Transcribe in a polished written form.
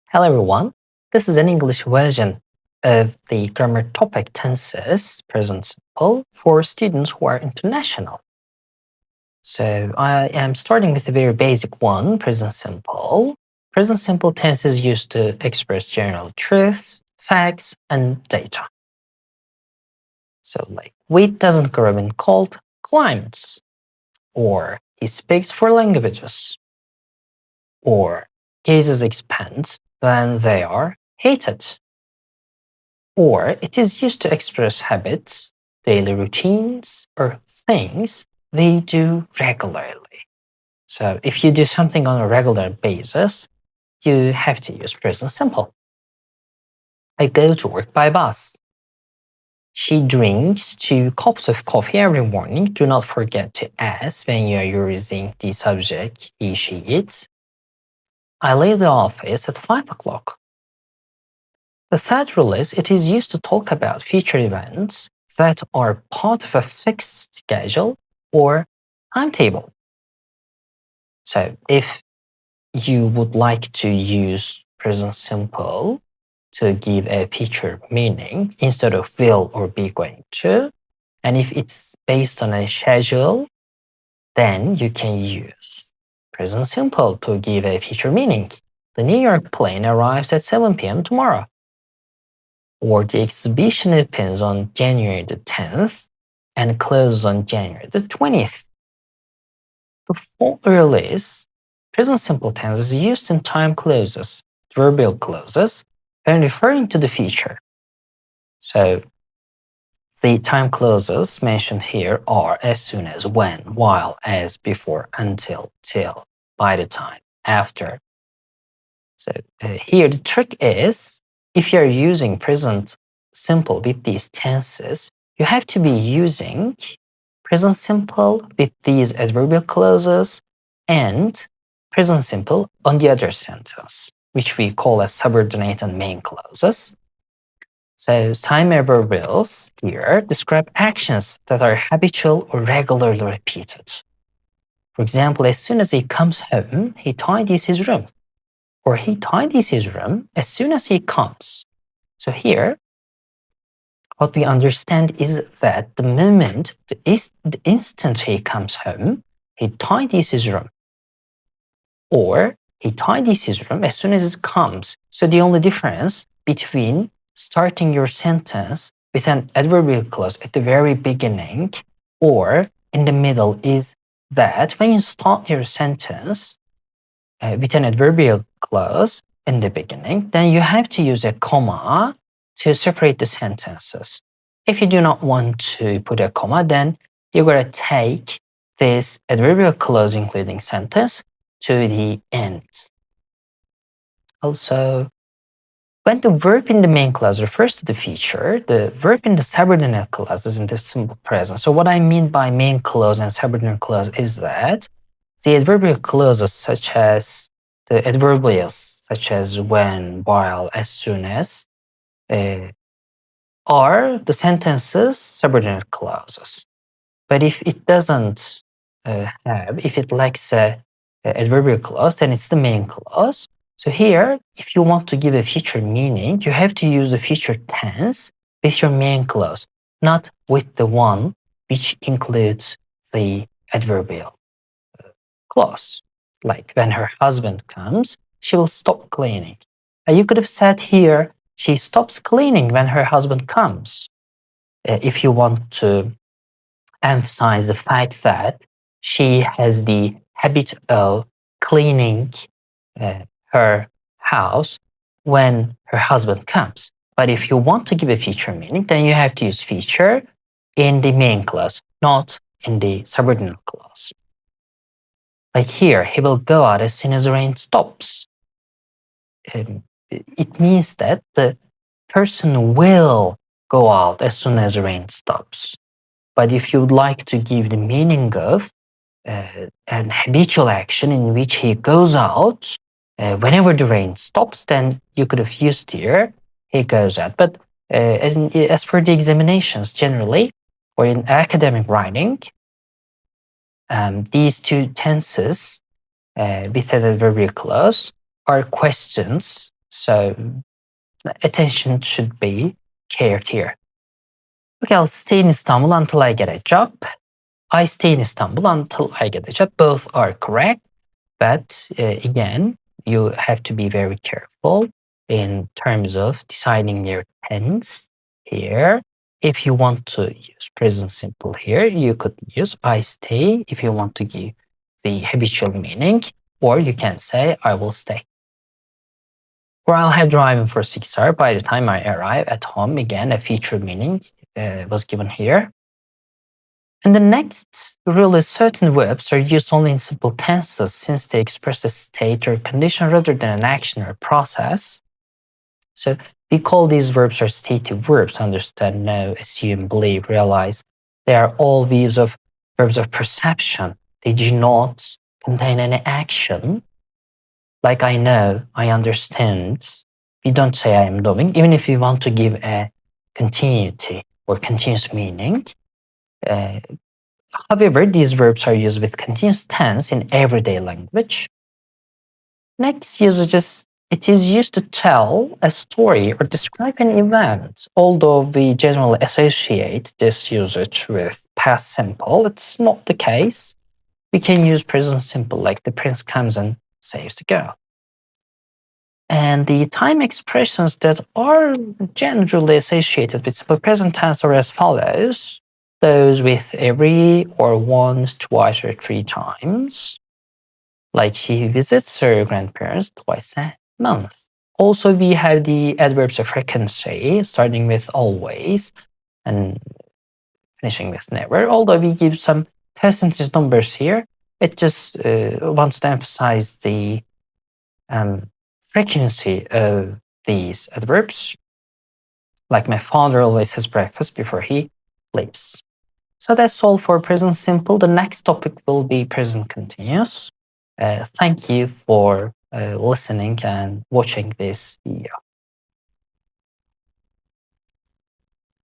Hello everyone, this is an English version of the grammar topic tenses, present simple, for students who are international. So I am starting with a very basic one, present simple. Present simple tense is used to express general truths, facts, and data. So like, wheat doesn't grow in cold climates, or he speaks 4 languages, or cases expand when they are hated. Or it is used to express habits, daily routines, or things we do regularly. So if you do something on a regular basis, you have to use present simple. I go to work by bus. She drinks 2 cups of coffee every morning. Do not forget to ask when you are using the subject he, she, it. I leave the office at 5 o'clock. The third rule is it is used to talk about future events that are part of a fixed schedule or timetable. So if you would like to use present simple to give a future meaning instead of will or be going to, and if it's based on a schedule, then you can use present simple to give a future meaning. The New York plane arrives at 7 p.m. tomorrow. Or the exhibition opens on January the 10th and closes on January the 20th. The fourth rule is present simple tense is used in time clauses, adverbial clauses, when referring to the future. So the time clauses mentioned here are as soon as, when, while, as, before, until, till, by the time, after. So here the trick is, if you're using present simple with these tenses, you have to be using present simple with these adverbial clauses and present simple on the other sentence, which we call as subordinate and main clauses. So time adverbials here describe actions that are habitual or regularly repeated. For example, as soon as he comes home, he tidies his room. Or he tidies his room as soon as he comes. So here, what we understand is that the moment, the instant he comes home, he tidies his room. Or he tidies his room as soon as it comes. So the only difference between starting your sentence with an adverbial clause at the very beginning or in the middle is that when you start your sentence with an adverbial clause in the beginning, then you have to use a comma to separate the sentences. If you do not want to put a comma, then you're going to take this adverbial clause including sentence to the end. Also, when the verb in the main clause refers to the future, the verb in the subordinate clause is in the simple present. So what I mean by main clause and subordinate clause is that the adverbial clauses such as the adverbials such as when, while, as soon as are the sentence's subordinate clauses. But if it doesn't if it lacks a adverbial clause, then it's the main clause. So here, if you want to give a future meaning, you have to use the future tense with your main clause, not with the one which includes the adverbial clause. Like when her husband comes, she will stop cleaning. You could have said here, she stops cleaning when her husband comes. If you want to emphasize the fact that she has the habit of cleaning her house when her husband comes. But if you want to give a future meaning, then you have to use future in the main clause, not in the subordinate clause. Like here, he will go out as soon as the rain stops. It means that the person will go out as soon as the rain stops. But if you would like to give the meaning of an habitual action in which he goes out whenever the rain stops, then you could have used here, he goes out. But as for the examinations generally, or in academic writing, these two tenses with an adverbial clause are questions So attention should be cared here. Okay, I'll stay in Istanbul until I get a job. I stay in Istanbul until I get a job. Both are correct, but again, you have to be very careful in terms of deciding your tense here. If you want to use present simple here, you could use I stay if you want to give the habitual meaning, or you can say I will stay. Or I'll have driving for 6 hours. By the time I arrive at home, again, a future meaning was given here. And the next rule is certain verbs are used only in simple tenses since they express a state or condition rather than an action or process. So we call these verbs or stative verbs: understand, know, assume, believe, realize. They are all views of verbs of perception. They do not contain any action. Like I know, I understand. We don't say I am doing, even if you want to give a continuity or continuous meaning. However, these verbs are used with continuous tense in everyday language. Next usages, it is used to tell a story or describe an event. Although we generally associate this usage with past simple, it's not the case. We can use present simple, like the prince comes and saves the girl. And the time expressions that are generally associated with simple present tense are as follows: those with every or once, twice, or 3 times. Like she visits her grandparents twice a month. Also, we have the adverbs of frequency, starting with always and finishing with never. Although we give some percentage numbers here, it just wants to emphasize the frequency of these adverbs. Like my father always has breakfast before he leaves. So that's all for present simple. The next topic will be present continuous. Thank you for listening and watching this video.